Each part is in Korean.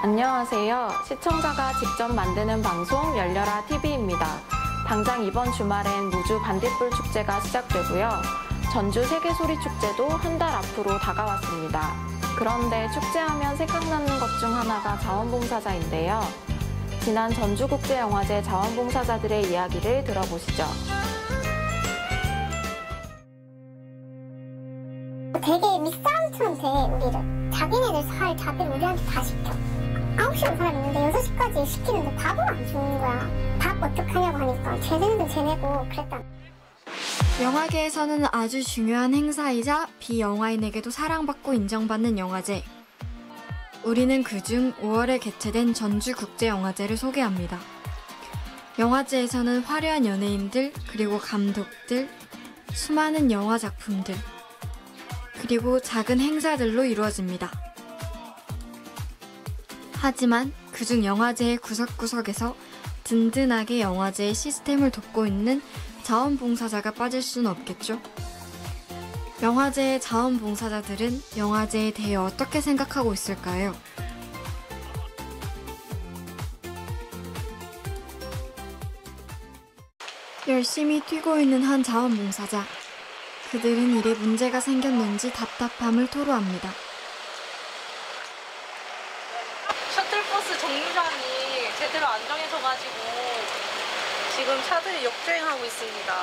안녕하세요. 시청자가 직접 만드는 방송 열려라 TV입니다. 당장 이번 주말엔 무주 반딧불 축제가 시작되고요. 전주 세계소리축제도 한 달 앞으로 다가왔습니다. 그런데 축제하면 생각나는 것 중 하나가 자원봉사자인데요. 지난 전주국제영화제 자원봉사자들의 이야기를 들어보시죠. 되게 밑사람처럼 돼, 우리를. 자기네들 살 자비를 우리한테 다 시켜. 9시간 사람 있는데 6시까지 시키는데 밥을 안 주는 거야. 밥 어떡하냐고 하니까 쟤네는 쟤네고 그랬다. 영화계에서는 아주 중요한 행사이자 비영화인에게도 사랑받고 인정받는 영화제. 우리는 그중 5월에 개최된 전주국제영화제를 소개합니다. 영화제에서는 화려한 연예인들, 그리고 감독들, 수많은 영화 작품들, 그리고 작은 행사들로 이루어집니다. 하지만 그중 영화제의 구석구석에서 든든하게 영화제의 시스템을 돕고 있는 자원봉사자가 빠질 수는 없겠죠. 영화제의 자원봉사자들은 영화제에 대해 어떻게 생각하고 있을까요? 열심히 뛰고 있는 한 자원봉사자. 그들은 일에 문제가 생겼는지 답답함을 토로합니다. 셔틀버스 정류장이 제대로 안 정해져가지고 지금 차들이 역주행하고 있습니다.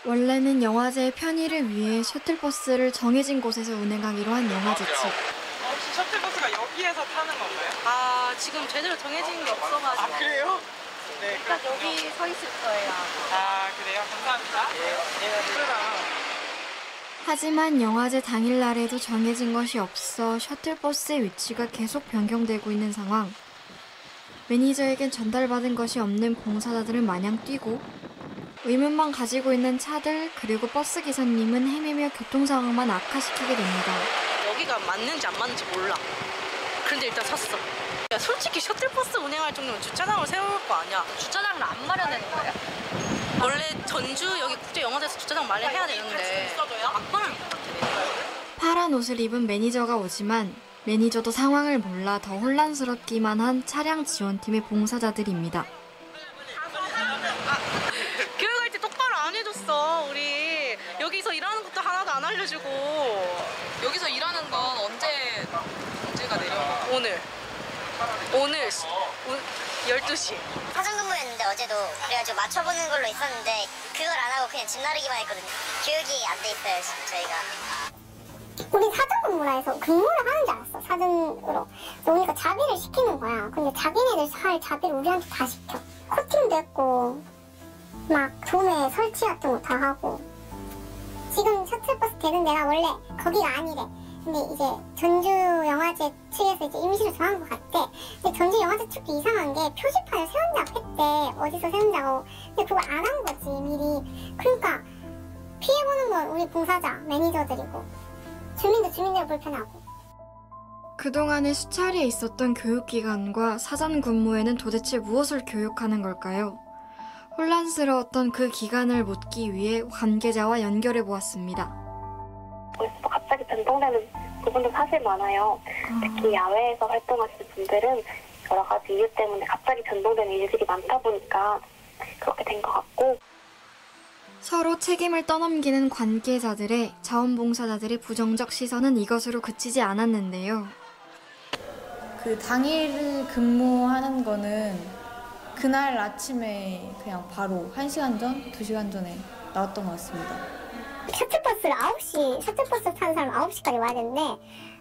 원래는 영화제의 편의를 위해 셔틀버스를 정해진 곳에서 운행하기로 한 영화제 측. 혹시 셔틀버스가 여기에서 타는 건가요? 지금 제대로 정해진 게 없어가지고. 그래요? 네. 일단 여기 서 있을 거예요. 그래요? 감사합니다. 네. 하지만 영화제 당일날에도 정해진 것이 없어 셔틀버스의 위치가 계속 변경되고 있는 상황. 매니저에겐 전달받은 것이 없는 봉사자들은 마냥 뛰고 의문만 가지고 있는 차들 그리고 버스 기사님은 헤매며 교통 상황만 악화시키게 됩니다. 여기가 맞는지 안 맞는지 몰라. 그런데 일단 샀어. 야, 솔직히 셔틀버스 운행할 정도면 주차장을 세울 거 아니야. 주차장을 안 마련하는 거예요? 원래 전주 여기 국제영화제에서 주차장 마련해야 되는데 막판을 못 같아. 파란 옷을 입은 매니저가 오지만 매니저도 상황을 몰라 더 혼란스럽기만 한 차량 지원팀의 봉사자들입니다. 교육할 때 똑바로 안 해줬어. 우리 여기서 일하는 것도 하나도 안 알려주고. 여기서 일하는 건 언제가 내려? 오늘 12시. 사전근무였는데 어제도 그래가지고 맞춰보는 걸로 있었는데 그걸 안 하고 그냥 집 나르기만 했거든요. 교육이 안 돼 있어요, 지금 저희가. 우리 사전근무라 해서 근무를 하는 줄 알았어, 사전으로. 그러니까 자비를 시키는 거야. 근데 자기네들 살 자비를 우리한테 다 시켜. 코팅도 했고 막 도매 설치 같은 거 다 하고. 지금 셔틀버스 되는 데가 원래 거기가 아니래. 근데 이제 전주영화제 측에서 이제 임시로 정한 것 같대. 근데 전주영화제 측도 이상한 게 표지판을 세운다고 했대. 어디서 세운다고. 근데 그걸 안 한 거지, 미리. 그러니까 피해보는 건 우리 봉사자, 매니저들이고 주민도 주민대로 불편하고. 그동안의 수차례에 있었던 교육기관과 사전 근무에는 도대체 무엇을 교육하는 걸까요? 혼란스러웠던 그 기간을 묻기 위해 관계자와 연결해 보았습니다. 갑자기 변동되는 부분도 사실 많아요. 특히 야외에서 활동하시는 분들은 여러 가지 이유 때문에 갑자기 변동되는 일들이 많다 보니까 그렇게 된 것 같고. 서로 책임을 떠넘기는 관계자들의 자원봉사자들의 부정적 시선은 이것으로 그치지 않았는데요. 그 당일 근무하는 거는 그날 아침에 그냥 바로 1시간 전, 2시간 전에 나왔던 것 같습니다. 셔틀버스를 9시, 셔틀버스 타는 사람 9시까지 와야 되는데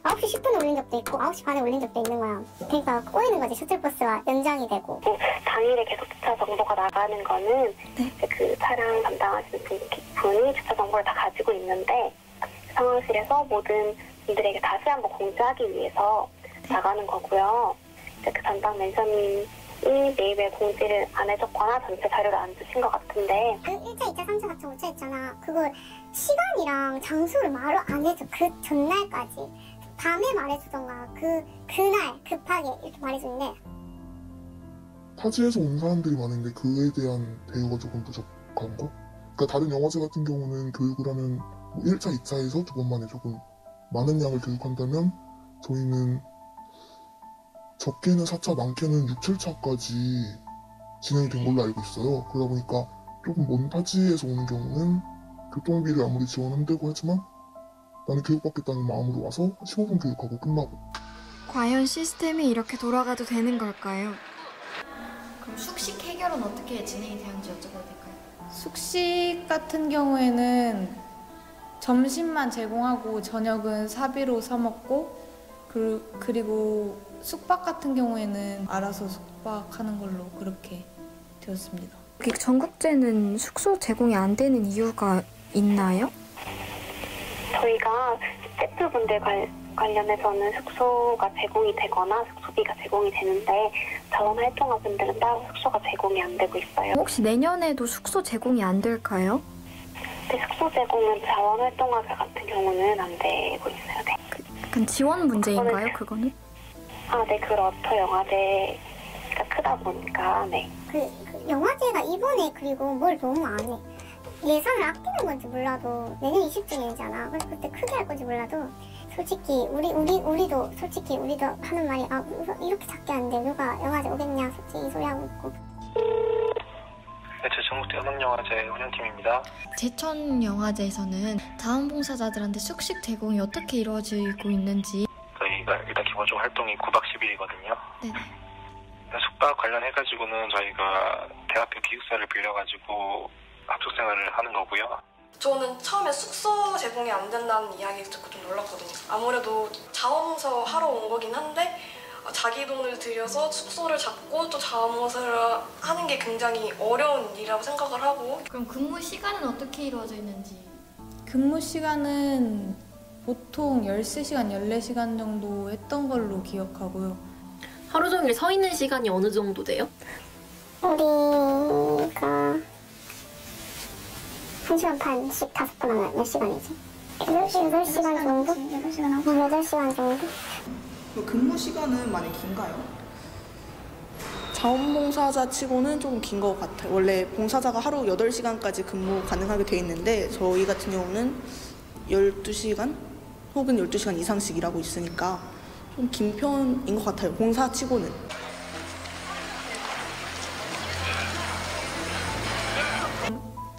9시 10분에 올린 적도 있고 9시 반에 올린 적도 있는 거야. 그러니까 꼬이는 거지, 셔틀버스가 연장이 되고. 당일에 계속 주차 정보가 나가는 거는 그 차량 담당하시는 분이 주차 정보를 다 가지고 있는데 상황실에서 모든 분들에게 다시 한번 공지하기 위해서 나가는 거고요. 그 담당 매니저님이 매일매일 공지를 안 해줬거나 전체 자료를 안 주신 것 같은데, 그 1차, 2차, 3차, 4차, 5차 있잖아. 그걸 시간이랑 장소를 말을 안 해줘. 그 전날까지 밤에 말해주던가 그날 급하게 이렇게 말해주는데. 타지에서 온 사람들이 많은데 그에 대한 대우가 조금 부족한 거? 그러니까 다른 영화제 같은 경우는 교육을 하면 1차, 2차에서 두 번 만에 조금 많은 양을 교육한다면 저희는 적게는 4차, 많게는 6, 7차까지 진행이 된 걸로 알고 있어요. 그러다 보니까 조금 먼 타지에서 오는 경우는 교통비를 아무리 지원한다고 하지만 나는 교육받겠다는 마음으로 와서 15분 교육하고 끝나고. 과연 시스템이 이렇게 돌아가도 되는 걸까요? 그럼 숙식 해결은 어떻게 진행이 되는지 여쭤봐도 될까요? 숙식 같은 경우에는 점심만 제공하고 저녁은 사비로 사 먹고 그리고 숙박 같은 경우에는 알아서 숙박하는 걸로 그렇게 되었습니다. 전국제는 숙소 제공이 안 되는 이유가 있나요? 저희가 스태프분들 관련해서는 숙소가 제공이 되거나 숙소비가 제공이 되는데 자원활동가분들은 따로 숙소가 제공이 안 되고 있어요. 혹시 내년에도 숙소 제공이 안 될까요? 네, 숙소 제공은 자원활동가들 같은 경우는 안 되고 있어요. 네. 약간 지원 문제인가요, 그거는? 아, 네, 그렇죠. 영화제가 크다 보니까, 네. 그 영화제가 이번에 그리고 뭘 너무 안 해. 예산을 아끼는 건지 몰라도 내년 20주년이잖아. 그래서 그때 크게 할 건지 몰라도 솔직히 우리도 하는 말이 이렇게 작게 하는데 누가 영화제 오겠냐 솔직히 이 소리 하고 있고. 네, 제 전국대 음악영화제 운영팀입니다. 제천영화제에서는 자원봉사자들한테 숙식 제공이 어떻게 이루어지고 있는지. 저희가 일단 기본적으로 활동이 9박 10일이거든요. 네네. 숙박 관련해가지고는 저희가 대학교 기숙사를 빌려가지고 합숙생활을 하는 거고요. 저는 처음에 숙소 제공이 안 된다는 이야기 듣고 좀 놀랐거든요. 아무래도 자원봉사 하러 온 거긴 한데 자기 돈을 들여서 숙소를 잡고 또 자원봉사를 하는 게 굉장히 어려운 일이라고 생각을 하고. 그럼 근무 시간은 어떻게 이루어져 있는지? 근무 시간은 보통 13시간, 14시간 정도 했던 걸로 기억하고요. 하루 종일 서 있는 시간이 어느 정도 돼요? 우리가 1시간 반씩 5번 하면 몇 시간이지? 8시간 정도? 8시간 정도? 근무 시간은 많이 긴가요? 자원봉사자 치고는 좀 긴 것 같아요. 원래 봉사자가 하루 8시간까지 근무 가능하게 돼 있는데 저희 같은 경우는 12시간 혹은 12시간 이상씩 일하고 있으니까 좀 긴 편인 것 같아요. 봉사 치고는.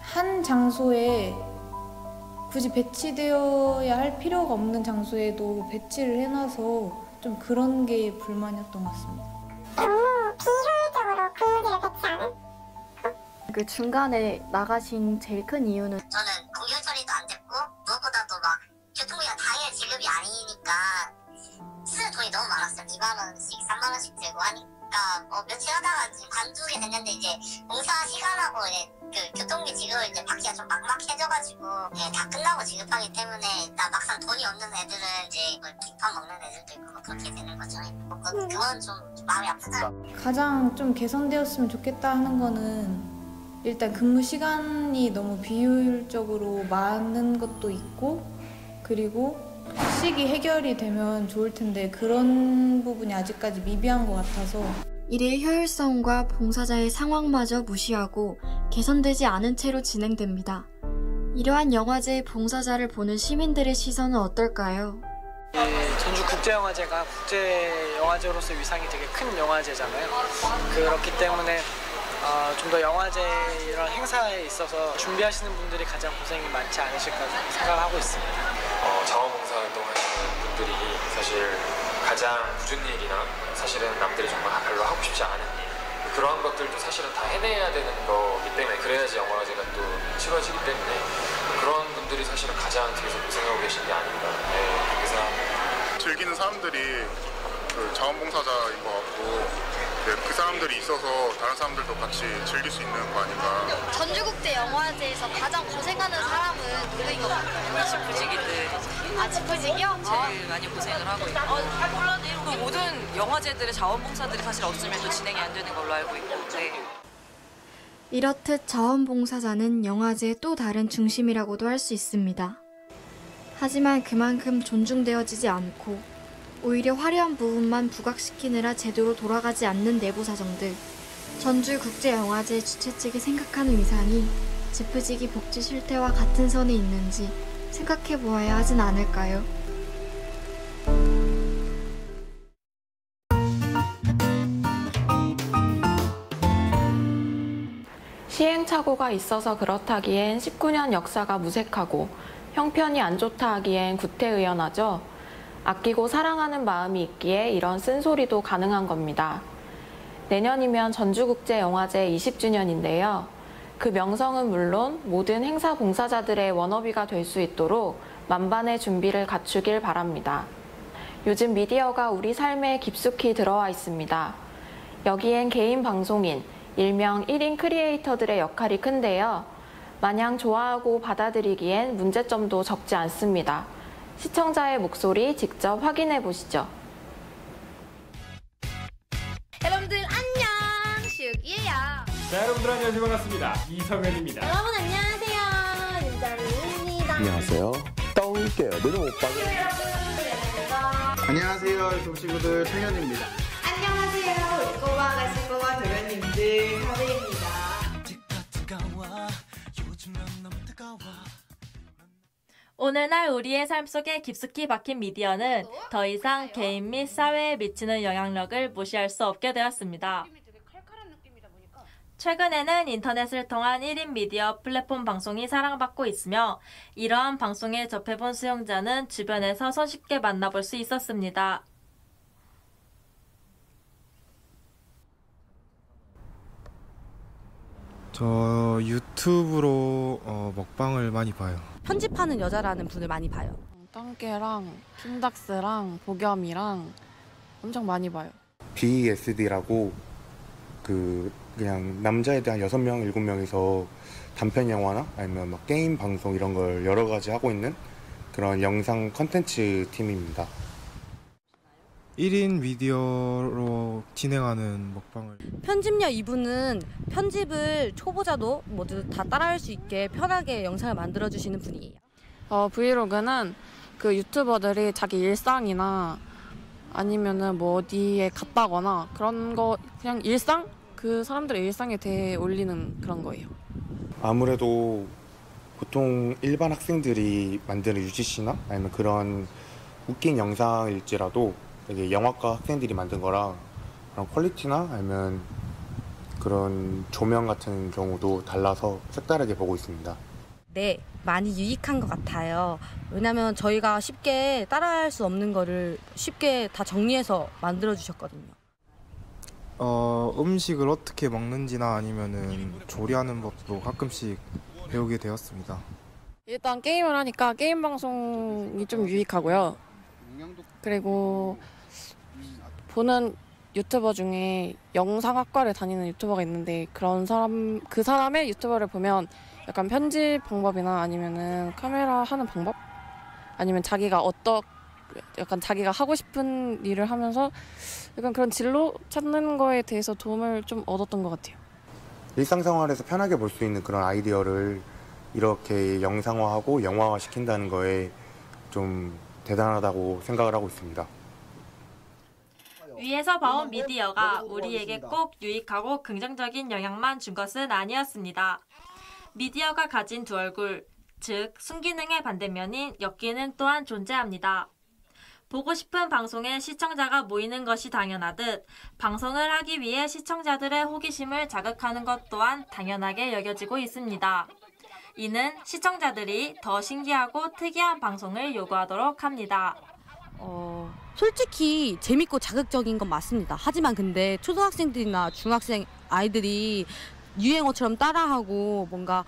한 장소에 굳이 배치되어야 할 필요가 없는 장소에도 배치를 해놔서 좀 그런 게 불만이었던 것 같습니다. 너무 비효율적으로 근무지를 배치하는? 그 중간에 나가신 제일 큰 이유는? 저는 공휴일 처리도 안 됐고 무엇보다도 막 교통비가 당일 지급이 아니니까 쓰는 돈이 너무 많았어요. 2만 원씩, 3만 원씩 들고 하니까 며칠 하다가 지금 관두게 됐는데 이제 봉사 시간하고 이제 그 교통비 지급을 이제 받기가 좀 막막해져가지고 다 끝나고 지급하기 때문에 나 막상 돈이 없는 애들은 이제 밥 먹는 애들도 있고 그렇게 되는 거죠. 그건 좀 마음이 아프다. 가장 좀 개선되었으면 좋겠다 하는 거는 일단 근무 시간이 너무 비효율적으로 많은 것도 있고 그리고 숙식이 해결이 되면 좋을 텐데 그런 부분이 아직까지 미비한 것 같아서 일의 효율성과 봉사자의 상황마저 무시하고 개선되지 않은 채로 진행됩니다. 이러한 영화제의 봉사자를 보는 시민들의 시선은 어떨까요? 전주국제영화제가 국제영화제로서 위상이 되게 큰 영화제잖아요. 그렇기 때문에 좀 더 영화제 이런 행사에 있어서 준비하시는 분들이 가장 고생이 많지 않으실까 생각하고 있습니다. 자원봉사 활동하시는 분들이 사실 가장 굳은 일이나 사실은 남들이 정말 별로 하고 싶지 않은 일 그러한 것들도 사실은 다 해내야 되는 거기 때문에 그래야지 영화제가 또 치러지기 때문에 그런 분들이 사실은 가장 뒤에서 고생하고 계신 게 아닌가 그렇게 생각합니다. 즐기는 사람들이 그 자원봉사자인 것 같고 그 사람들이 있어서 다른 사람들도 같이 즐길 수 있는 거 아닌가. 전주국제영화제에서 가장 고생하는 사람은 누구인 것 같아요? 지프직이들. 지프직이요? 제일 많이 고생을 하고 있고. 그 모든 영화제들의 자원봉사들이 사실 없으면 또 진행이 안 되는 걸로 알고 있고. 네. 이렇듯 자원봉사자는 영화제의 또 다른 중심이라고도 할 수 있습니다. 하지만 그만큼 존중되어지지 않고 오히려 화려한 부분만 부각시키느라 제대로 돌아가지 않는 내부 사정들. 전주국제영화제 주최 측이 생각하는 위상이 지프지기 복지 실태와 같은 선에 있는지 생각해 보아야 하진 않을까요? 시행착오가 있어서 그렇다기엔 19년 역사가 무색하고 형편이 안 좋다 하기엔 구태의연하죠. 아끼고 사랑하는 마음이 있기에 이런 쓴소리도 가능한 겁니다. 내년이면 전주국제영화제 20주년인데요. 그 명성은 물론 모든 행사 봉사자들의 워너비가 될 수 있도록 만반의 준비를 갖추길 바랍니다. 요즘 미디어가 우리 삶에 깊숙이 들어와 있습니다. 여기엔 개인 방송인, 일명 1인 크리에이터들의 역할이 큰데요. 마냥 좋아하고 받아들이기엔 문제점도 적지 않습니다. 시청자의 목소리 직접 확인해 보시죠. 여러분들 안녕, 슈기예요. 자, 여러분들 안녕하세요. 반갑습니다. 이성현입니다. 여러분 안녕하세요, 윤자루입니다. 안녕하세요. 똥깨 너는 오빠. 안녕하세요, 유튜브 친구들 청현입니다. 안녕하세요, 우리 꼬마가 신꼬마 도련님들 하루입니다. 오늘날 우리의 삶 속에 깊숙이 박힌 미디어는 더 이상 개인 및 사회에 미치는 영향력을 무시할 수 없게 되었습니다. 최근에는 인터넷을 통한 1인 미디어 플랫폼 방송이 사랑받고 있으며 이러한 방송에 접해본 수용자는 주변에서 손쉽게 만나볼 수 있었습니다. 저 유튜브로 먹방을 많이 봐요. 편집하는 여자라는 분을 많이 봐요. 똥개랑 킴닥스랑 보겸이랑 엄청 많이 봐요. BSD라고 그냥 남자에 대한 6명, 7명이서 단편 영화나 아니면 막 게임 방송 이런 걸 여러 가지 하고 있는 그런 영상 컨텐츠 팀입니다. 1인 미디어로 진행하는 먹방을. 편집녀 이분은 편집을 초보자도 모두 다 따라할 수 있게 편하게 영상을 만들어주시는 분이에요. 브이로그는 그 유튜버들이 자기 일상이나 아니면은 뭐 어디에 갔다거나 그런 거 그냥 일상? 그 사람들의 일상에 대해 올리는 그런 거예요. 아무래도 보통 일반 학생들이 만드는 UGC나 아니면 그런 웃긴 영상일지라도 되게 영화과 학생들이 만든 거랑 그런 퀄리티나 아니면 그런 조명 같은 경우도 달라서 색다르게 보고 있습니다. 네, 많이 유익한 것 같아요. 왜냐면 저희가 쉽게 따라할 수 없는 거를 쉽게 다 정리해서 만들어 주셨거든요. 음식을 어떻게 먹는지나 아니면은 조리하는 법도 가끔씩 배우게 되었습니다. 일단 게임을 하니까 게임 방송이 좀 유익하고요. 그리고 보는 유튜버 중에 영상학과를 다니는 유튜버가 있는데 그 사람의 유튜버를 보면 약간 편집 방법이나 아니면은 카메라 하는 방법? 아니면 약간 자기가 하고 싶은 일을 하면서 약간 그런 진로 찾는 거에 대해서 도움을 좀 얻었던 것 같아요. 일상생활에서 편하게 볼 수 있는 그런 아이디어를 이렇게 영상화하고 영화화 시킨다는 거에 좀 대단하다고 생각을 하고 있습니다. 위에서 봐온 미디어가 우리에게 꼭 유익하고 긍정적인 영향만 준 것은 아니었습니다. 미디어가 가진 두 얼굴, 즉 순기능의 반대면인 역기능 또한 존재합니다. 보고 싶은 방송에 시청자가 모이는 것이 당연하듯 방송을 하기 위해 시청자들의 호기심을 자극하는 것 또한 당연하게 여겨지고 있습니다. 이는 시청자들이 더 신기하고 특이한 방송을 요구하도록 합니다. 솔직히 재밌고 자극적인 건 맞습니다. 하지만 근데 초등학생들이나 중학생 아이들이 유행어처럼 따라하고 뭔가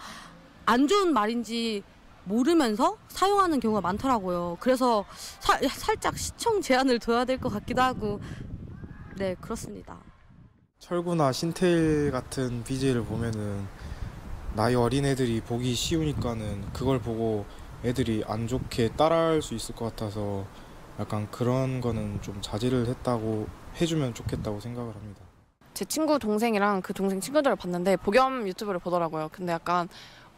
안 좋은 말인지 모르면서 사용하는 경우가 많더라고요. 그래서 살짝 시청 제한을 둬야 될 것 같기도 하고 네, 그렇습니다. 철구나 신태일 같은 BJ를 보면은 나이 어린 애들이 보기 쉬우니까는 그걸 보고 애들이 안 좋게 따라할 수 있을 것 같아서 약간 그런 거는 좀 자제를 해주면 좋겠다고 생각을 합니다. 제 친구 동생이랑 그 동생 친구들을 봤는데 보겸 유튜브를 보더라고요. 근데 약간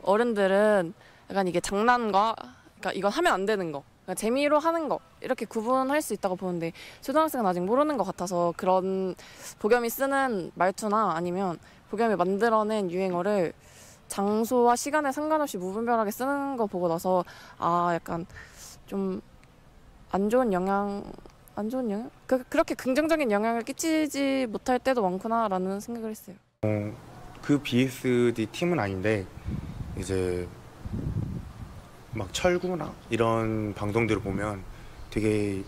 어른들은 약간 이게 장난과 그러니까 이건 하면 안 되는 거, 그러니까 재미로 하는 거 이렇게 구분할 수 있다고 보는데 초등학생은 아직 모르는 것 같아서 그런 보겸이 쓰는 말투나 아니면 보겸이 만들어낸 유행어를 장소와 시간에 상관없이 무분별하게 쓰는 거 보고 나서 약간 좀 안 좋은 영향? 그렇게 긍정적인 영향을 끼치지 못할 때도 많구나라는 생각을 했어요. 그 BSD 팀은 아닌데 이제 막 철구나 이런 방송들을 보면 되게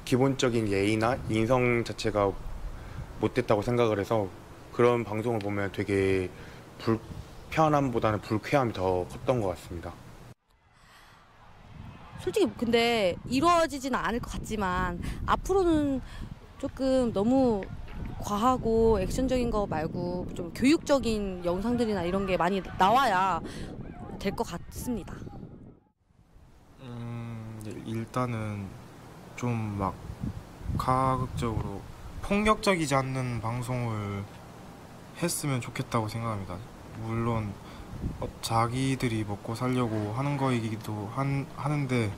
기본적인 예의나 인성 자체가 못됐다고 생각을 해서 그런 방송을 보면 되게 불편함보다는 불쾌함이 더 컸던 것 같습니다. 솔직히 근데 이루어지지는 않을 것 같지만 앞으로는 조금 너무 과하고 액션적인 거 말고 좀 교육적인 영상들이나 이런 게 많이 나와야 될 것 같습니다. 일단은 좀 막 가급적으로 폭력적이지 않는 방송을 했으면 좋겠다고 생각합니다. 물론 자기들이 먹고 살려고 하는 거이기도 하는데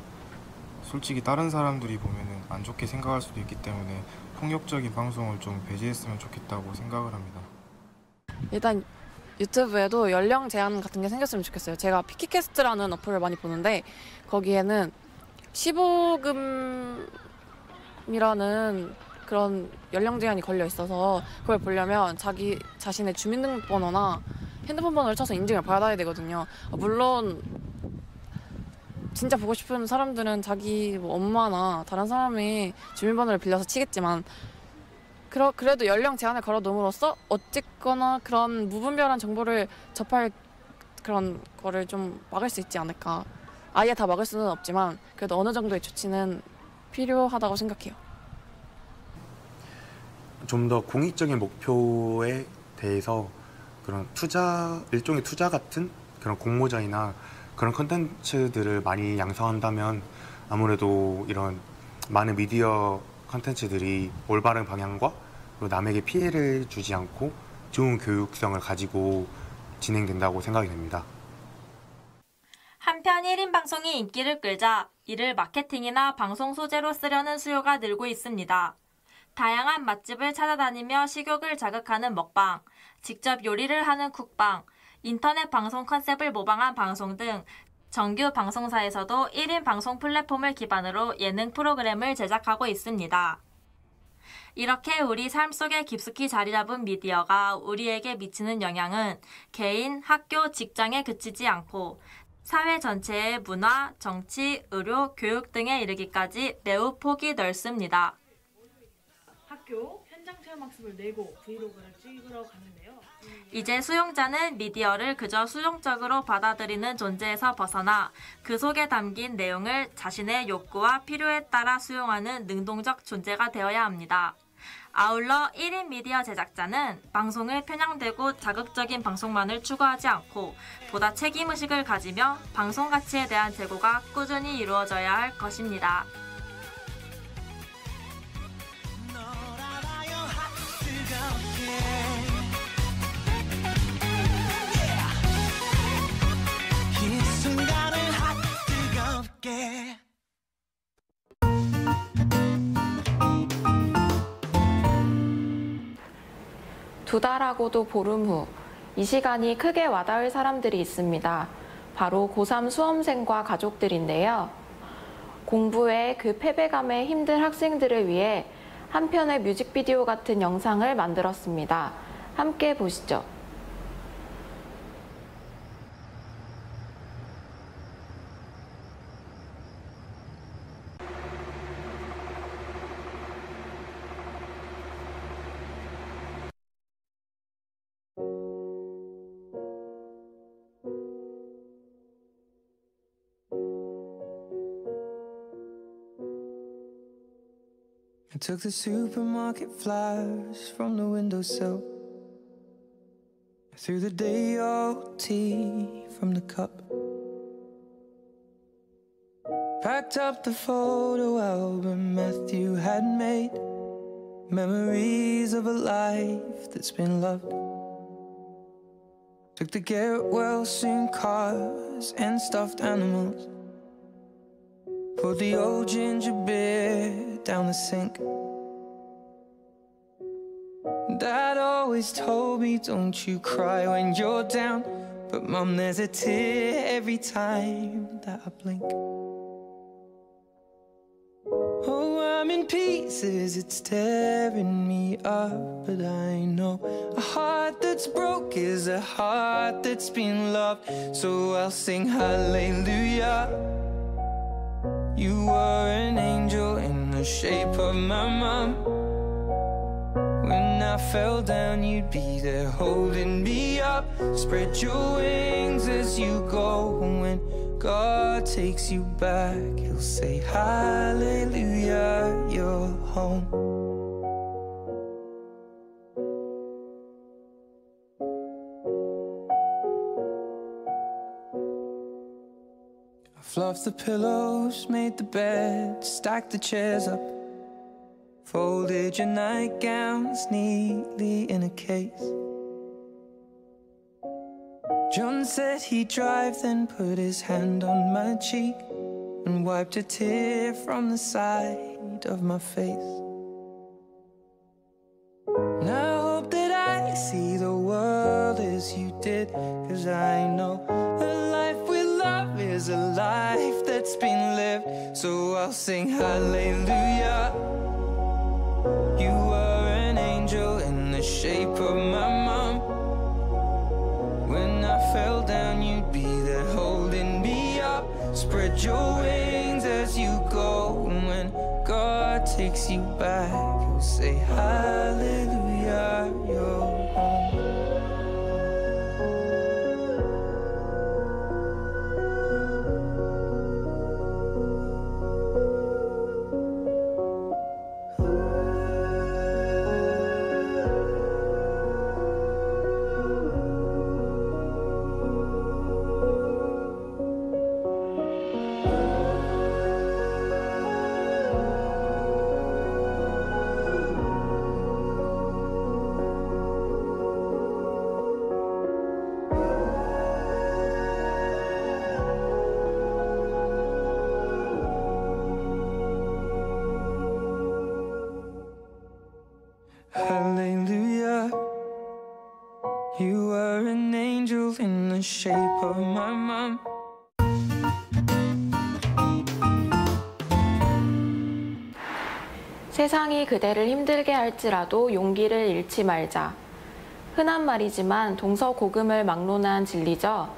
솔직히 다른 사람들이 보면은 안 좋게 생각할 수도 있기 때문에 폭력적인 방송을 좀 배제했으면 좋겠다고 생각을 합니다. 일단 유튜브에도 연령 제한 같은 게 생겼으면 좋겠어요. 제가 피키캐스트라는 어플을 많이 보는데 거기에는 15금이라는 그런 연령 제한이 걸려 있어서 그걸 보려면 자기 자신의 주민등록번호나 핸드폰 번호를 쳐서 인증을 받아야 되거든요. 물론 진짜 보고 싶은 사람들은 자기 뭐 엄마나 다른 사람의 주민번호를 빌려서 치겠지만 그래도 연령 제한을 걸어놓음으로써 어쨌거나 그런 무분별한 정보를 접할 그런 거를 좀 막을 수 있지 않을까. 아예 다 막을 수는 없지만 그래도 어느 정도의 조치는 필요하다고 생각해요. 좀 더 공익적인 목표에 대해서 그런 일종의 투자 같은 그런 공모전이나 그런 컨텐츠들을 많이 양성한다면 아무래도 이런 많은 미디어 컨텐츠들이 올바른 방향과 그리고 남에게 피해를 주지 않고 좋은 교육성을 가지고 진행된다고 생각이 됩니다. 한편 1인 방송이 인기를 끌자 이를 마케팅이나 방송 소재로 쓰려는 수요가 늘고 있습니다. 다양한 맛집을 찾아다니며 식욕을 자극하는 먹방, 직접 요리를 하는 쿡방, 인터넷 방송 컨셉을 모방한 방송 등 정규 방송사에서도 1인 방송 플랫폼을 기반으로 예능 프로그램을 제작하고 있습니다. 이렇게 우리 삶 속에 깊숙이 자리 잡은 미디어가 우리에게 미치는 영향은 개인, 학교, 직장에 그치지 않고 사회 전체의 문화, 정치, 의료, 교육 등에 이르기까지 매우 폭이 넓습니다. 학교 현장 체험 학습을 내고 브이로그를 찍으러 가는데요. 이제 수용자는 미디어를 그저 수용적으로 받아들이는 존재에서 벗어나 그 속에 담긴 내용을 자신의 욕구와 필요에 따라 수용하는 능동적 존재가 되어야 합니다. 아울러 1인 미디어 제작자는 방송을 편향되고 자극적인 방송만을 추구하지 않고 보다 책임의식을 가지며 방송 가치에 대한 제고가 꾸준히 이루어져야 할 것입니다. 두 달하고도 보름 후, 이 시간이 크게 와닿을 사람들이 있습니다. 바로 고3 수험생과 가족들인데요. 공부에 그 패배감에 힘든 학생들을 위해 한 편의 뮤직비디오 같은 영상을 만들었습니다. 함께 보시죠. I took the supermarket flyers from the windowsill. I threw the day old tea from the cup. Packed up the photo album Matthew had made. Memories of a life that's been loved. Took the get well soon cars and stuffed animals. Poured the old ginger beer down the sink. Dad always told me, don't you cry when you're down. But Mum, there's a tear every time that I blink. Oh, I I'm in pieces, it's tearing me up. But I know a heart that's broke is a heart that's been loved. So I'll sing hallelujah. You were an angel in the shape of my mom. When I fell down, you'd be there holding me up. Spread your wings as you go. When God takes you back, He'll say hallelujah, you're home. I fluffed the pillows, made the bed, stacked the chairs up, folded your nightgowns neatly in a case. John said he'd drive, then put his hand on my cheek and wiped a tear from the side of my face. And I hope that I see the world as you did, 'cause I know a life with love is a life that's been lived. So I'll sing hallelujah. You were an angel in the shape of my mom. When I fell down, you'd be there holding me up. Spread your wings as you go. And when God takes you back, He'll say hallelujah, you're home. Hallelujah, you were an angel in the shape of my mom. 세상이 그대를 힘들게 할지라도 용기를 잃지 말자. 흔한 말이지만 동서고금을 막론한 진리죠.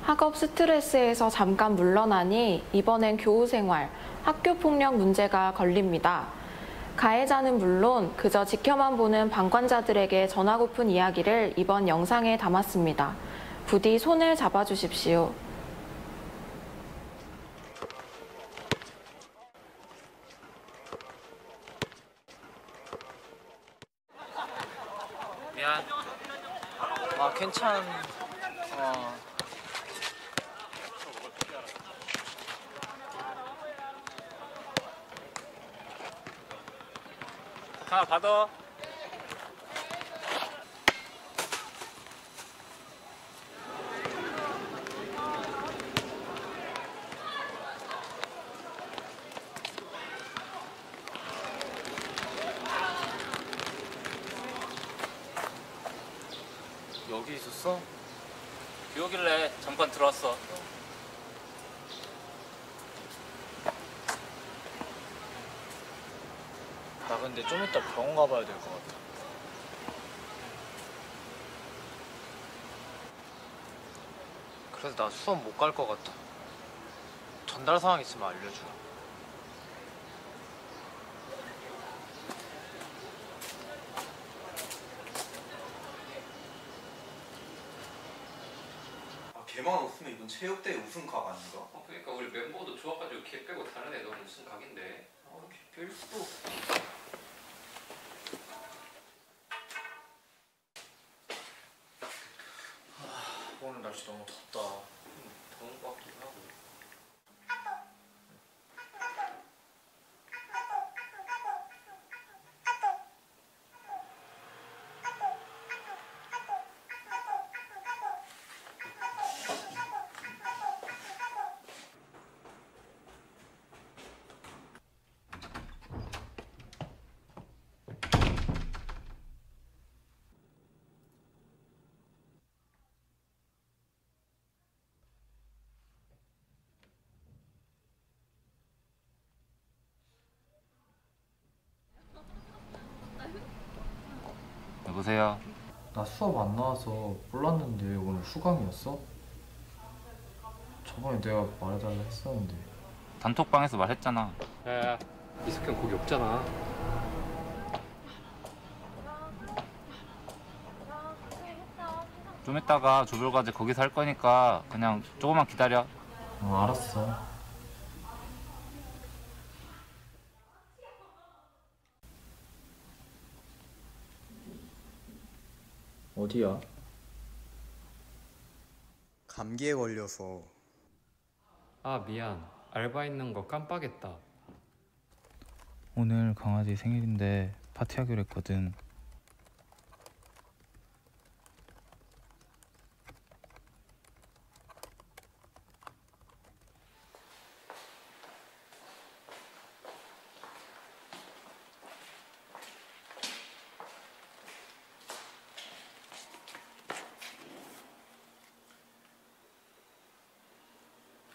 학업 스트레스에서 잠깐 물러나니 이번엔 교우생활, 학교폭력 문제가 걸립니다. 가해자는 물론 그저 지켜만 보는 방관자들에게 전하고픈 이야기를 이번 영상에 담았습니다. 부디 손을 잡아주십시오. 미안. 아, 괜찮. 하나 받아. 여기 있었어? 비오길래 잠깐 들어왔어. 나 근데 좀 이따 병원 가봐야 될 것 같아. 그래서 나 수업 못 갈 것 같아. 전달 사항 있으면 알려주라. 걔만 없으면 이번 체육대회 우승각 아닌가? 그러니까 우리 멤버도 좋아가지고 걔 빼고 다른 애들은 우승각인데 걔 뺄 수도 오늘 날씨 너무 덥다. 더운 것 같기도 하고. 여보세요? 나 수업 안 나와서 몰랐는데 오늘 수강이었어? 저번에 내가 말해달라 했었는데. 단톡방에서 말했잖아. 야야, 이석현 거기 없잖아. 좀 이따가 조별과제 거기서 할 거니까 그냥 조금만 기다려. 알았어. 어디야? 감기에 걸려서. 아 미안, 알바 있는 거 깜빡했다. 오늘 강아지 생일인데 파티하기로 했거든.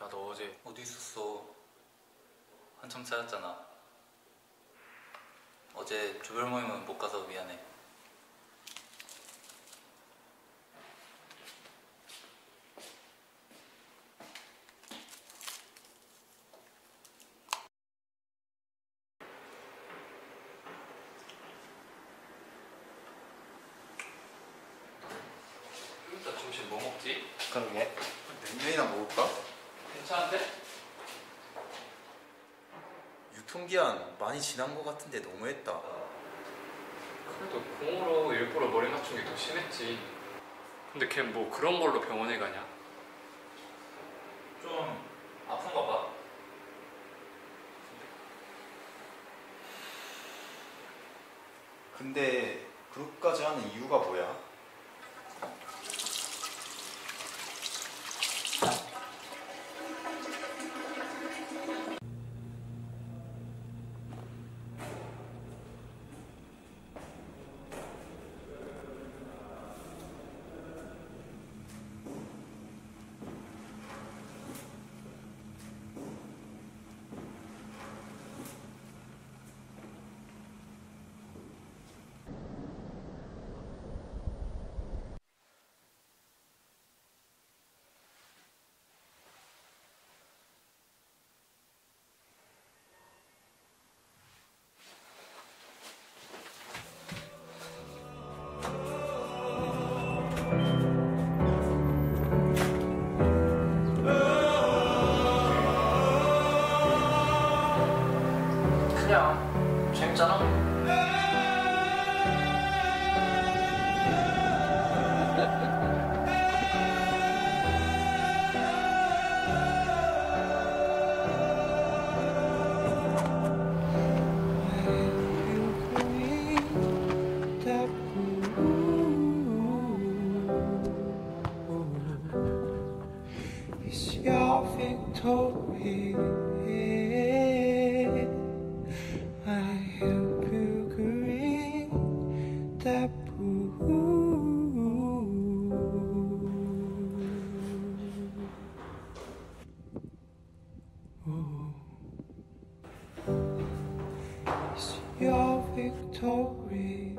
야, 너 어제 어디 있었어? 한참 찾았잖아. 어제 조별 모임은 못 가서 미안해. 이따 점심 뭐 먹지? 그러게. 냉면이나 먹을까? 괜찮은데? 유통기한 많이 지난 것 같은데 너무했다. 그래도 공으로 일부러 머리 맞춘 게 더 심했지. 근데 걔 뭐 그런 걸로 병원에 가냐? 좀 아픈가 봐. 근데 그렇게까지 하는 이유가 뭐야? 그냥 재밌잖아. It's your victory. I help you green that It's your victory.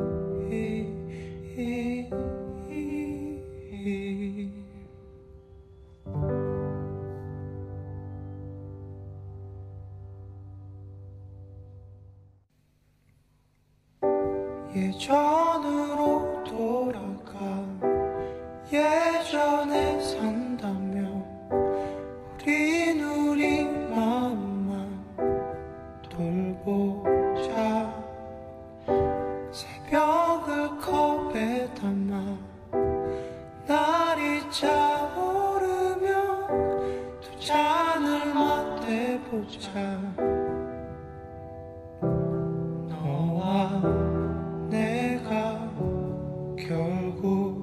예전으로 돌아가 예전에 산다면 우리 마음만 돌보자. 새벽을 컵에 담아 날이 차오르면 두 잔을 맞대보자. 너와 내가 결국엔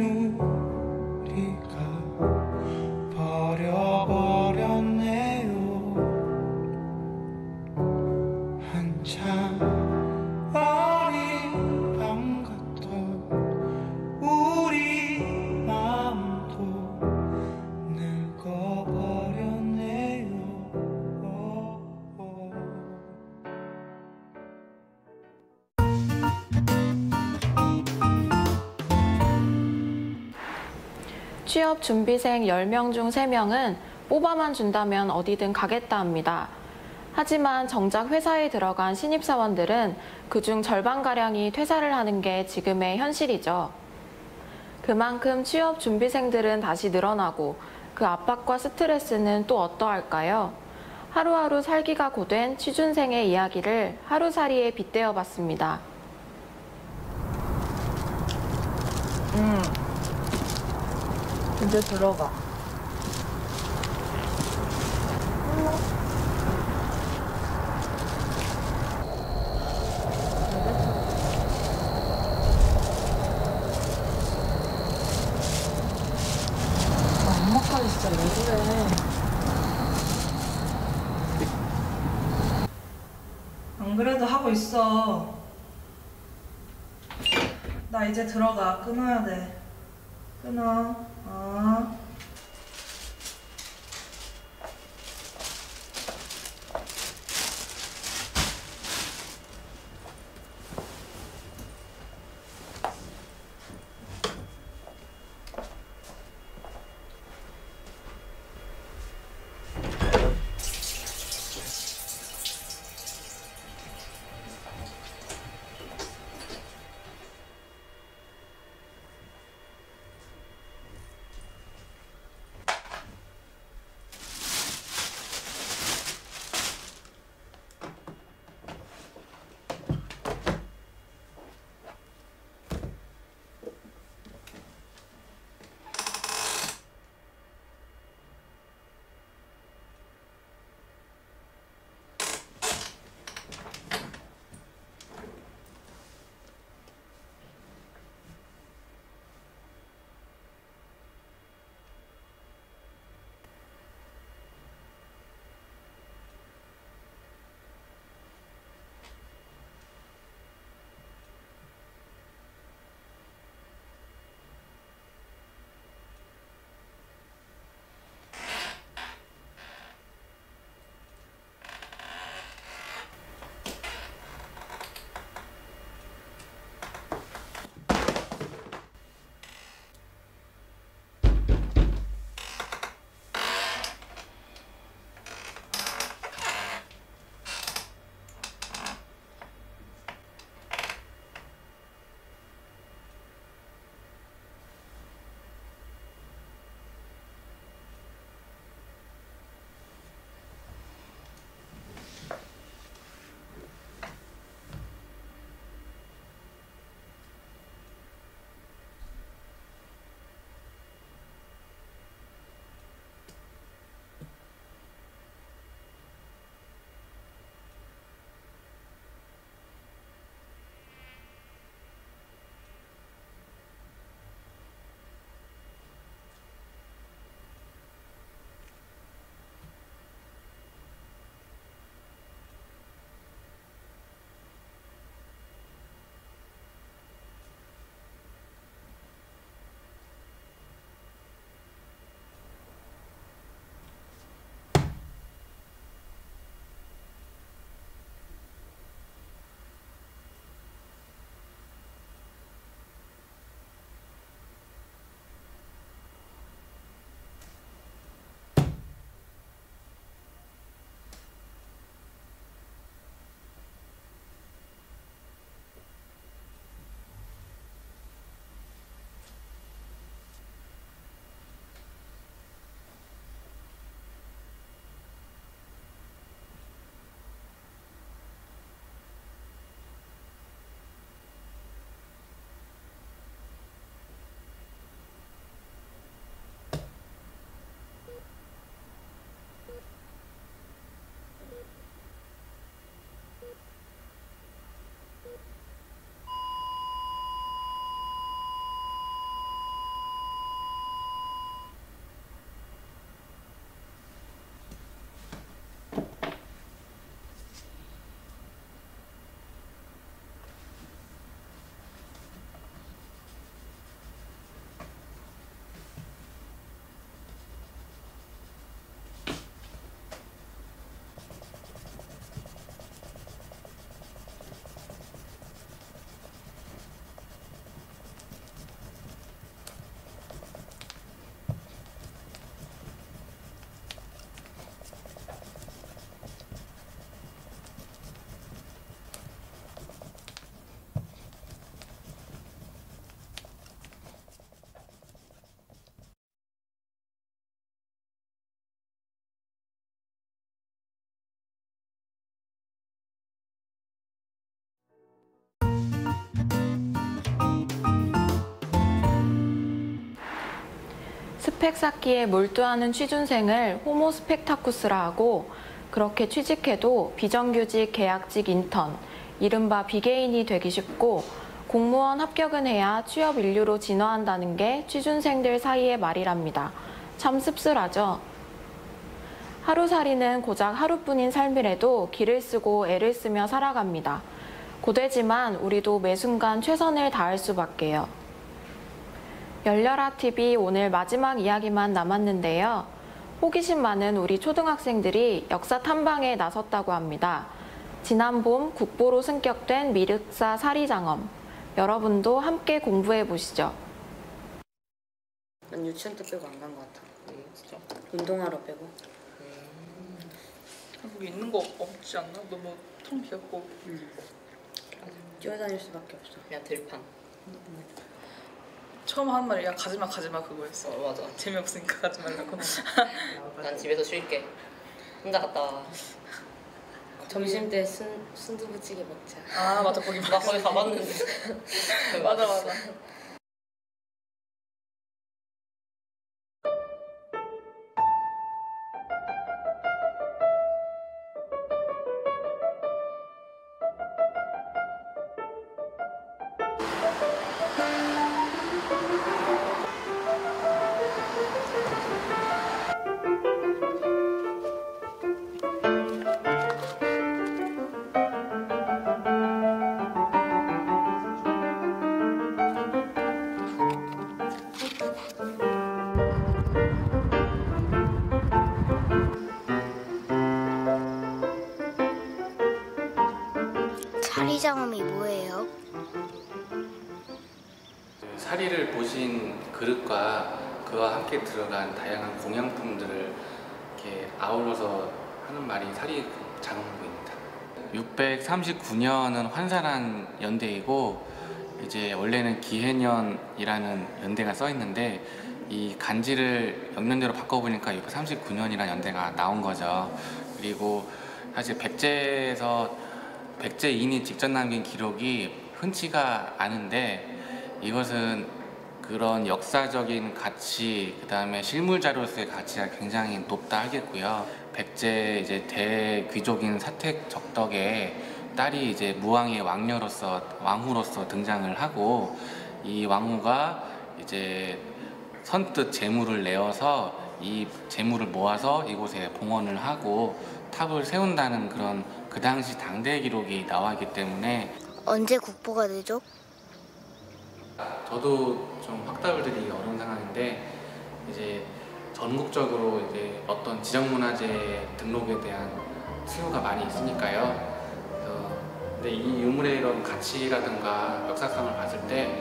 우리가 버려버렸네요. 한참 어린 밤 같던 우리 마음도 늙어버렸네요. 취업 준비생 10명 중 3명은 뽑아만 준다면 어디든 가겠다 합니다. 하지만 정작 회사에 들어간 신입사원들은 그중 절반가량이 퇴사를 하는 게 지금의 현실이죠. 그만큼 취업 준비생들은 다시 늘어나고 그 압박과 스트레스는 또 어떠할까요? 하루하루 살기가 고된 취준생의 이야기를 하루살이에 빗대어 봤습니다. 이제 들어가. 엄마까지 진짜 왜 그래. 안 그래도 하고 있어. 나 이제 들어가. 끊어야 돼. 끊어. 스펙 쌓기에 몰두하는 취준생을 호모 스펙타쿠스라 하고 그렇게 취직해도 비정규직, 계약직 인턴, 이른바 비계인이 되기 쉽고 공무원 합격은 해야 취업 인류로 진화한다는 게 취준생들 사이의 말이랍니다. 참 씁쓸하죠? 하루살이는 고작 하루뿐인 삶이라도 기를 쓰고 애를 쓰며 살아갑니다. 고되지만 우리도 매 순간 최선을 다할 수밖에요. 열려라 TV 오늘 마지막 이야기만 남았는데요. 호기심 많은 우리 초등학생들이 역사 탐방에 나섰다고 합니다. 지난 봄 국보로 승격된 미륵사 사리장엄. 여러분도 함께 공부해 보시죠. 난 유치원 때 빼고 안 간 것 같아. 진짜? 운동하러 빼고. 한국에 있는 거 없지 않나? 너무 텅 비었고. 뛰어다닐 수밖에 없어. 그냥 들판. 처음 하는 말이 야 가지마 그거였어. 맞아. 재미없으니까 가지 말라고. 난 집에서 쉴게. 혼자 갔다 와. 점심 때 순두부찌개 먹자. 아 맞아 거기 나 거기 가봤는데. 맞아. 사리장엄이 뭐예요? 사리를 보신 그릇과 그와 함께 들어간 다양한 공양품들을 이렇게 아우러서 하는 말이 사리장엄부입니다. 639년은 환산한 연대이고 이제 원래는 기해년이라는 연대가 써 있는데 이 간지를 역년대로 바꿔보니까 639년이라는 연대가 나온 거죠. 그리고 사실 백제인이 직접 남긴 기록이 흔치가 않은데 이것은 그런 역사적인 가치, 그 다음에 실물자료로서의 가치가 굉장히 높다 하겠고요. 백제 이제 대귀족인 사택 적덕의 딸이 이제 무왕의 왕후로서 등장을 하고 이 왕후가 이제 선뜻 재물을 내어서 이 재물을 모아서 이곳에 봉헌을 하고 탑을 세운다는 그런 그 당시 당대 기록이 나와 있기 때문에 언제 국보가 되죠? 저도 좀 확답을 드리기 어려운 상황인데 이제 전국적으로 이제 어떤 지정문화재 등록에 대한 수요가 많이 있으니까요. 근데 이 유물의 이런 가치라든가 역사성을 봤을 때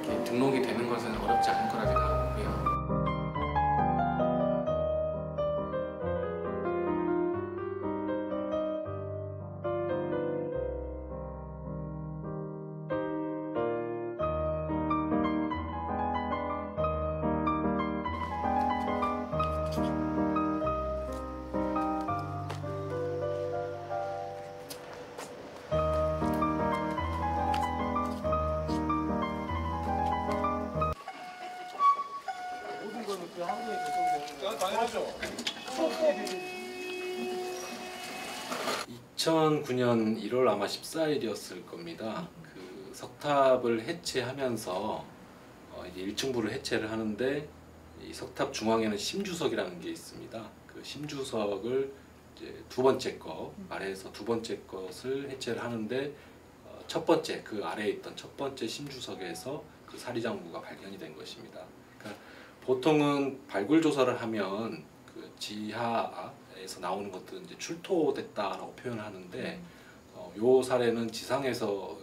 이렇게 등록이 되는 것은 어렵지 않을 거라 생각하고요. 당연하죠. 2009년 1월 아마 14일이었을 겁니다. 그 석탑을 해체하면서 이제 1층부를 해체를 하는데 이 석탑 중앙에는 심주석이라는 게 있습니다. 그 심주석을 이제 두 번째 것 아래에서 두 번째 것을 해체를 하는데 첫 번째 그 아래에 있던 첫 번째 심주석에서 그 사리장부가 발견이 된 것입니다. 그러니까 보통은 발굴 조사를 하면 그 지하에서 나오는 것들은 이제 출토됐다라고 표현하는데 요 사례는 지상에서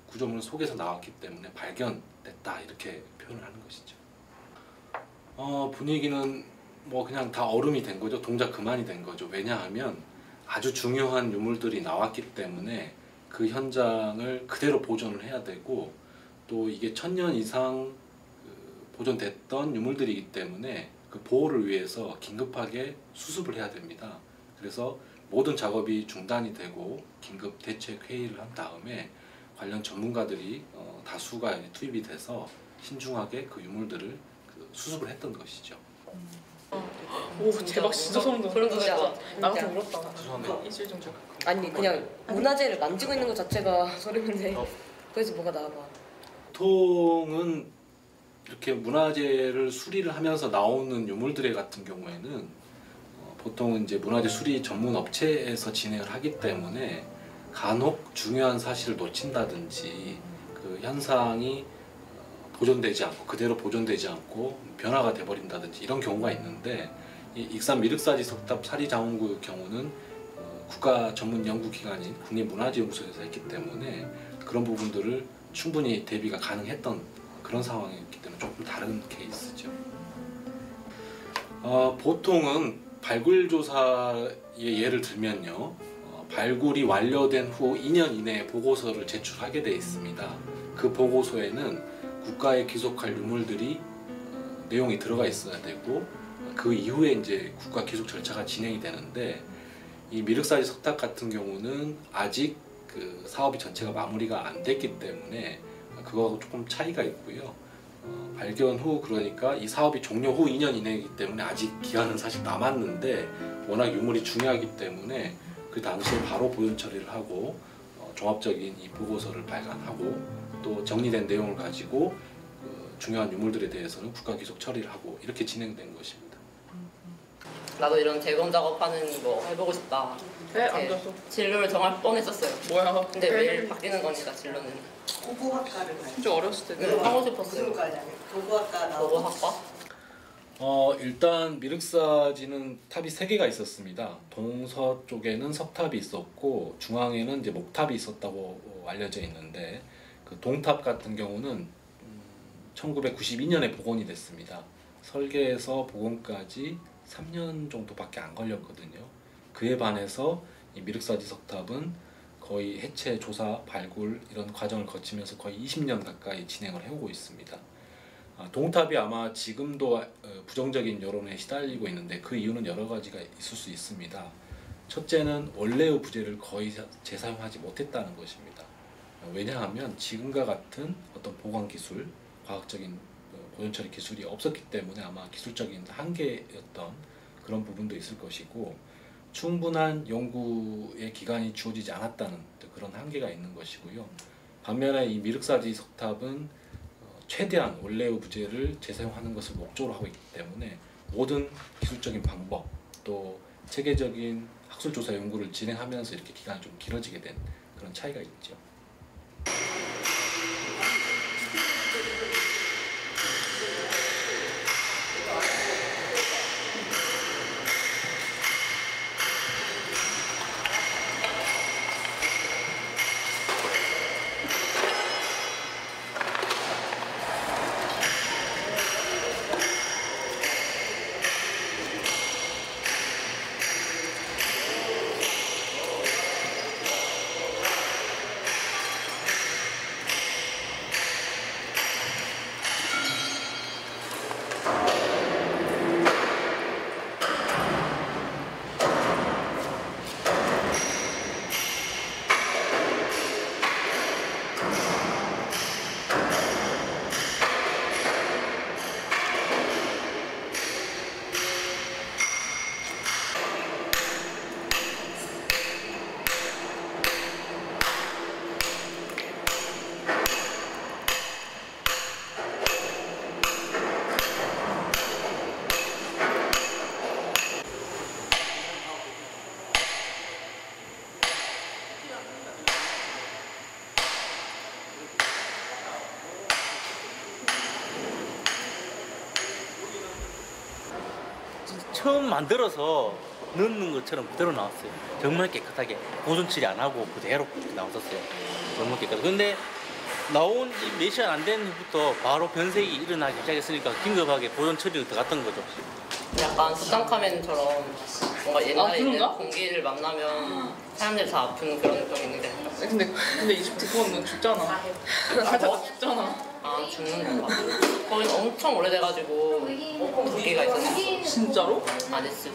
구조물 속에서 나왔기 때문에 발견됐다 이렇게 표현을 하는 것이죠. 분위기는 뭐 그냥 다 얼음이 된 거죠. 동작 그만이 된 거죠. 왜냐하면 아주 중요한 유물들이 나왔기 때문에 그 현장을 그대로 보존을 해야 되고 또 이게 1000년 이상 보존됐던 유물들이기 때문에 그 보호를 위해서 긴급하게 수습을 해야 됩니다. 그래서 모든 작업이 중단이 되고 긴급 대책 회의를 한 다음에 관련 전문가들이 다수가 투입이 돼서 신중하게 그 유물들을 수습을 했던 것이죠. 오 대박 진짜 소름 돋았다. 나 같은 울었다. 죄송합니다. 일주일 정도. 아니 그냥 문화재를 만지고 있는 것 자체가 소름인데 거기서 뭐가 나와. 보통은 이렇게 문화재를 수리를 하면서 나오는 유물들 같은 경우에는 보통은 이제 문화재 수리 전문 업체에서 진행을 하기 때문에 간혹 중요한 사실을 놓친다든지 그 현상이 보존되지 않고 그대로 보존되지 않고 변화가 돼버린다든지 이런 경우가 있는데 이 익산 미륵사지 석탑 사리장원구의 경우는 국가 전문 연구기관인 국립문화재연구소에서 했기 때문에 그런 부분들을 충분히 대비가 가능했던 그런 상황이었기 때문에 조금 다른 케이스죠. 보통은 발굴조사의 예를 들면요, 발굴이 완료된 후 2년 이내에 보고서를 제출하게 되어 있습니다. 그 보고서에는 국가에 귀속할 유물들이 내용이 들어가 있어야 되고 그 이후에 이제 국가 귀속 절차가 진행이 되는데 이 미륵사지 석탑 같은 경우는 아직 그 사업이 전체가 마무리가 안 됐기 때문에 그거하고 조금 차이가 있고요. 발견 후 그러니까 이 사업이 종료 후 2년 이내이기 때문에 아직 기간은 사실 남았는데 워낙 유물이 중요하기 때문에 그 당시에 바로 보존 처리를 하고 종합적인 이 보고서를 발간하고 또 정리된 내용을 가지고 중요한 유물들에 대해서는 국가 귀속 처리를 하고 이렇게 진행된 것입니다. 나도 이런 재검 작업하는 거 해보고 싶다. 왜 앉아서? 진로를 정할 뻔했었어요. 뭐야? 근데 매일 바뀌는 거니까 진로는. 도구학과를 가요. 진짜 어렸을 때. 하고 싶었어요. 무슨 과냐? 도구학과 나오고. 도구학과? 일단 미륵사지는 탑이 3개가 있었습니다. 동서쪽에는 석탑이 있었고 중앙에는 이제 목탑이 있었다고 알려져 있는데 그 동탑 같은 경우는 1992년에 복원이 됐습니다. 설계에서 복원까지 3년 정도밖에 안 걸렸거든요. 그에 반해서 이 미륵사지 석탑은 거의 해체, 조사, 발굴 이런 과정을 거치면서 거의 20년 가까이 진행을 해오고 있습니다. 동탑이 아마 지금도 부정적인 여론에 시달리고 있는데 그 이유는 여러 가지가 있을 수 있습니다. 첫째는 원래의 부재를 거의 재사용하지 못했다는 것입니다. 왜냐하면 지금과 같은 어떤 보관 기술, 과학적인 보존 처리 기술이 없었기 때문에 아마 기술적인 한계였던 그런 부분도 있을 것이고 충분한 연구의 기간이 주어지지 않았다는 그런 한계가 있는 것이고요. 반면에 이 미륵사지 석탑은 최대한 원래의 부재를 재사용하는 것을 목적으로 하고 있기 때문에 모든 기술적인 방법 또 체계적인 학술조사 연구를 진행하면서 이렇게 기간이 좀 길어지게 된 그런 차이가 있죠. 처음 만들어서 넣는 것처럼 그대로 나왔어요. 정말 깨끗하게 보존 처리 안 하고 그대로 나왔었어요. 정말 깨끗하게. 근데 나온 지 몇 시간 안 된 후부터 바로 변색이 일어나기 시작했으니까 긴급하게 보존 처리를 들어갔던 거죠. 약간 투탕카멘처럼 뭔가 옛날에 있는 공기를 만나면 사람들이 다 아픈 그런 좀 있는 게 같아요. 근데 이집트 그건 죽잖아. 살짝 죽잖아. 아 죽는 건가? 거긴 엄청 오래돼가지고 무게가 있었어. 진짜로? 안 했을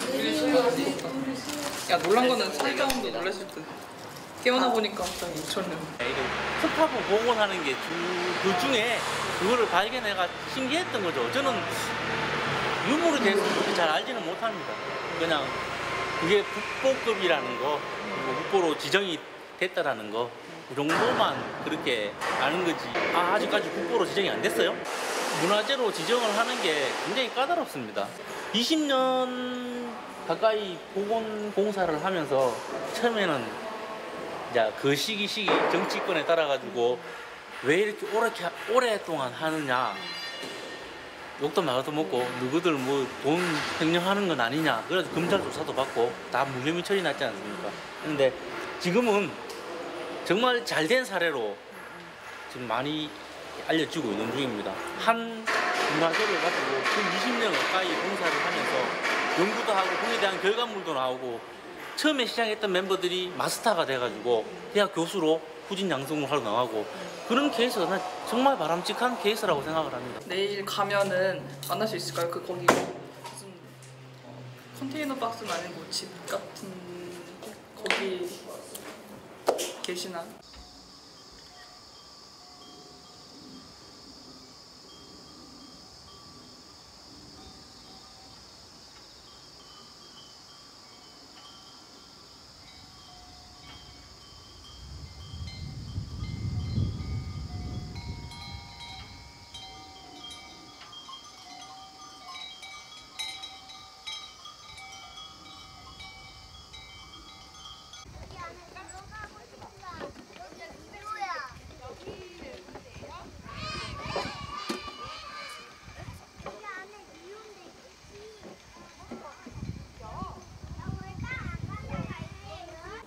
야 놀란 거는 사이자원도 놀랬을 듯. 깨어나 보니까 딱 2000년. 석탑을 복원하는 게 그 중에 그거를 발견해가 신기했던 거죠. 저는 유물에 대해서 그렇게 잘 알지는 못합니다. 그냥 그게 국보급이라는 거, 그리고 국보로 지정이 됐다라는 거, 그 정도만 그렇게 아는 거지. 아직까지 국보로 지정이 안 됐어요? 문화재로 지정을 하는 게 굉장히 까다롭습니다. 20년 가까이 복원 공사를 하면서 처음에는 이제 그 시기 정치권에 따라 가지고 왜 이렇게 오랫동안 하느냐, 욕도 나도 먹고 누구들 뭐 돈 횡령하는 건 아니냐, 그래서 검찰 조사도 받고 다 무혐의 처리 났지 않습니까? 근데 지금은 정말 잘된 사례로 지금 많이 알려지고 있는 중입니다. 한 문화재를 가지고 그 20년 가까이 공사를 하면서 연구도 하고 거기에 대한 결과물도 나오고, 처음에 시작했던 멤버들이 마스터가 돼가지고 대학 교수로 후진 양성을 하러 나가고, 그런 케이스가 정말 바람직한 케이스라고 생각을 합니다. 내일 가면은 만날 수 있을까요? 거기 무슨 컨테이너 박스는 아니고 집 같은 거기 계시나?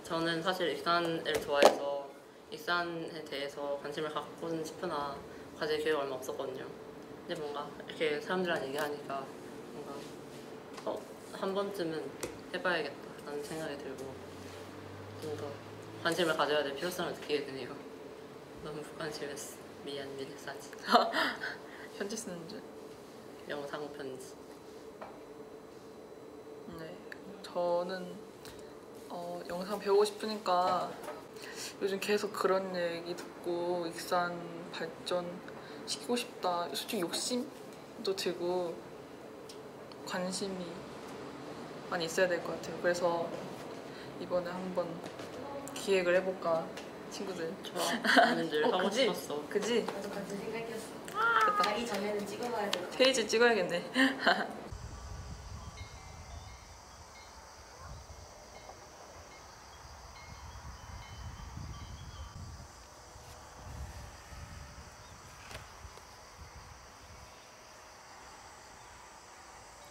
저는 사실 익산을 좋아해서 익산에 대해서 관심을 갖고는 싶으나 가질 기회가 얼마 없었거든요. 근데 뭔가 이렇게 사람들이랑 얘기하니까 뭔가 한 번쯤은 해봐야겠다라는 생각이 들고 좀 더 관심을 가져야 될 필요성을 느끼게 되네요. 너무 불관심했어. 미안 사진. 편지 쓰는 줄. 영상 편지. 네, 저는 영상 배우고 싶으니까 요즘 계속 그런 얘기 듣고 익산 발전 시키고 싶다. 솔직히 욕심도 들고 관심이 많이 있어야 될 것 같아요. 그래서 이번에 한번 기획을 해볼까, 친구들. 좋아. 나는 늘 하고 싶었어. 그지? 나도 같은 생각이었어. 됐다. 자기 전에는 찍어놔야 돼. 페이지 찍어야겠네.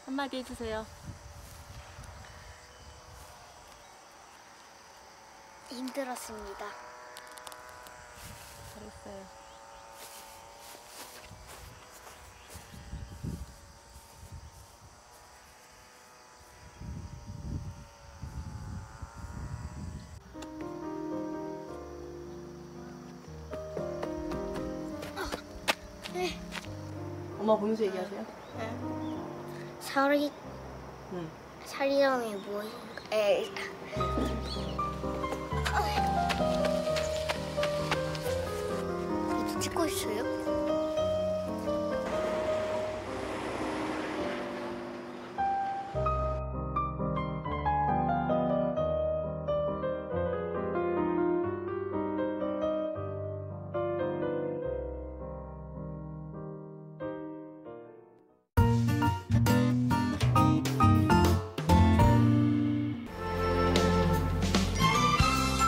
한마디 해주세요. 힘들었습니다. 잘했어요. 네. 엄마 보면서 얘기하세요. 살이 살이랑이 무엇인가? 이거 찍고 있어요?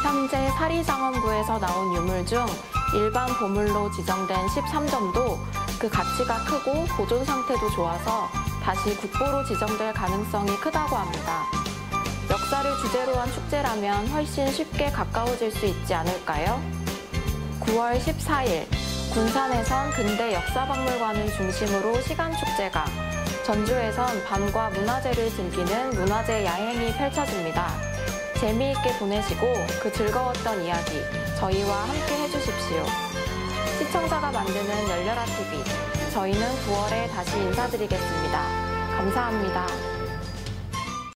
현재 사리장원부에서 나온 유물 중 일반 보물로 지정된 13점도 그 가치가 크고 보존 상태도 좋아서 다시 국보로 지정될 가능성이 크다고 합니다. 역사를 주제로 한 축제라면 훨씬 쉽게 가까워질 수 있지 않을까요? 9월 14일 군산에선 근대 역사박물관을 중심으로 시간축제가, 전주에선 밤과 문화재를 즐기는 문화재 야행이 펼쳐집니다. 재미있게 보내시고 그 즐거웠던 이야기 저희와 함께 해주십시오. 시청자가 만드는 열려라 TV, 저희는 9월에 다시 인사드리겠습니다. 감사합니다.